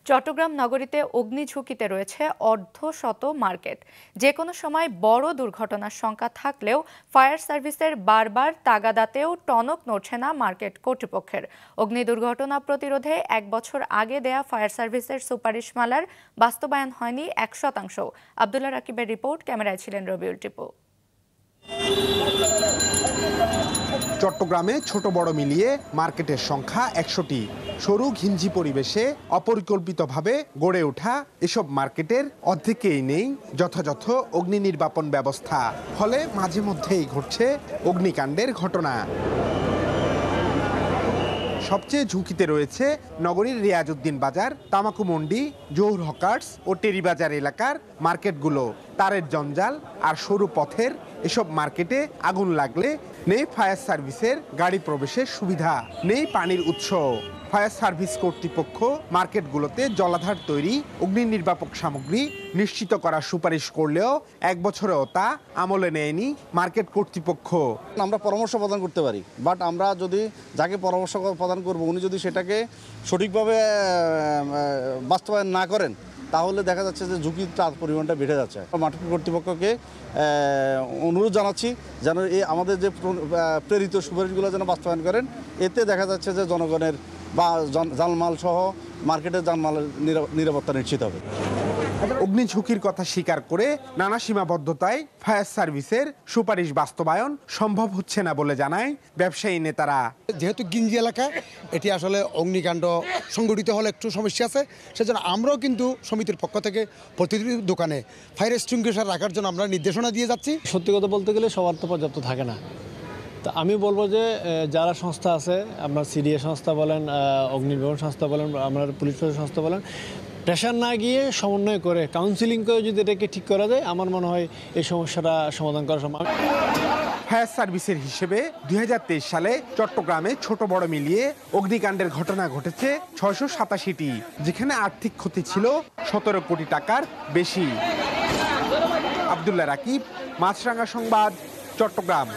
চট্টগ্রাম নগরীতে অগ্নিঝুঁকিতে রয়েছে অর্ধশত মার্কেট। যে কোনো সময় বড় দুর্ঘটনার শঙ্কা থাকলেও ফায়ার সার্ভিসের বারবার তাগাদাতেও টনক নড়ছে না মার্কেট কর্তৃপক্ষের। অগ্নি দুর্ঘটনা প্রতিরোধে ১ বছর আগে দেয়া ফায়ার সার্ভিসের সুপারিশমালার বাস্তবায়ন হয়নি ১%। আব্দুল্লাহ রাকিবের রিপোর্ট, ক্যামেরায় ছিলেন রবিউল টিপু। চট্টগ্রামে ছোট বড় মিলিয়ে মার্কেটের সংখ্যা ১০০টি। সরু ঘিঞ্জি পরিবেশে অপরিকল্পিতভাবে গড়ে ওঠা এসব মার্কেটের অর্ধেকেই নেই যথাযথ অগ্নি নির্বাপন ব্যবস্থা। ফলে মাঝে মধ্যেই ঘটছে অগ্নিকাণ্ডের ঘটনা। সবচেয়ে ঝুঁকিতে রয়েছে নগরীর রিয়াজউদ্দিন বাজার, তামাকু মন্ডি, জহুর হকার্স ও টেরিবাজার এলাকার মার্কেটগুলো। তারের জঞ্জাল আর সরু পথের এসব মার্কেটে আগুন লাগলে নেই ফায়ার সার্ভিসের গাড়ি প্রবেশের সুবিধা, নেই পানির উৎস। ফায়ার সার্ভিস কর্তৃপক্ষ মার্কেটগুলোতে জলাধার তৈরি, অগ্নি নির্বাপক সামগ্রী নিশ্চিত করার সুপারিশ করলেও ১ বছরেও তা আমলে নেয়নি মার্কেট কর্তৃপক্ষ। আমরা পরামর্শ প্রদান করতে পারি, বাট আমরা যদি যাকে পরামর্শ প্রদান করব উনি যদি সেটাকে সঠিকভাবে বাস্তবায়ন না করেন তাহলে দেখা যাচ্ছে যে ঝুঁকির পরিমাণটা বেড়ে যাচ্ছে। মার্কেট কর্তৃপক্ষকে অনুরোধ জানাচ্ছি যেন আমাদের যে প্রেরিত সুপারিশগুলো যেন বাস্তবায়ন করেন। এতে দেখা যাচ্ছে যে জনগণের বা জানমাল সহ মার্কেটের জানমালের নিরাপত্তা নিশ্চিত হবে। অগ্নি ঝুঁকির কথা স্বীকার করে নানা সীমাবদ্ধতায় ফায়ার সার্ভিসের সুপারিশ বাস্তবায়ন সম্ভব হচ্ছে না বলে জানায় ব্যবসায়ী নেতারা। যেহেতু গিঞ্জি এলাকা, এটি আসলে অগ্নিকাণ্ড সংঘটিত হলে একটু সমস্যা আছে, সেজন্য আমরাও কিন্তু সমিতির পক্ষ থেকে প্রতিটি দোকানে ফায়ার এক্সটিংগুইশার রাখার জন্য আমরা নির্দেশনা দিয়ে যাচ্ছি। সত্যি কথা বলতে গেলে সবার তো পর্যাপ্ত থাকে না। তা আমি বলবো যে যারা সংস্থা আছে, আপনার সিডিএ সংস্থা বলেন, অগ্নি নির্বাপন সংস্থা বলেন, আপনার পুলিশ প্রশাসন সংস্থা বলেন, প্রেশার না গিয়ে সমন্বয় করে কাউন্সিলিং করে যদি এটাকে ঠিক করা যায়, আমার মনে হয় এই সমস্যাটা সমাধান করা সম্ভব। ফায়ার সার্ভিসের হিসেবে ২০২৩ সালে চট্টগ্রামে ছোট বড় মিলিয়ে অগ্নিকাণ্ডের ঘটনা ঘটেছে ৬৮৭টি, যেখানে আর্থিক ক্ষতি ছিল ১৭ কোটি টাকার বেশি। আব্দুল্লাহ রাকিব, মাছরাঙা সংবাদ, চট্টগ্রাম।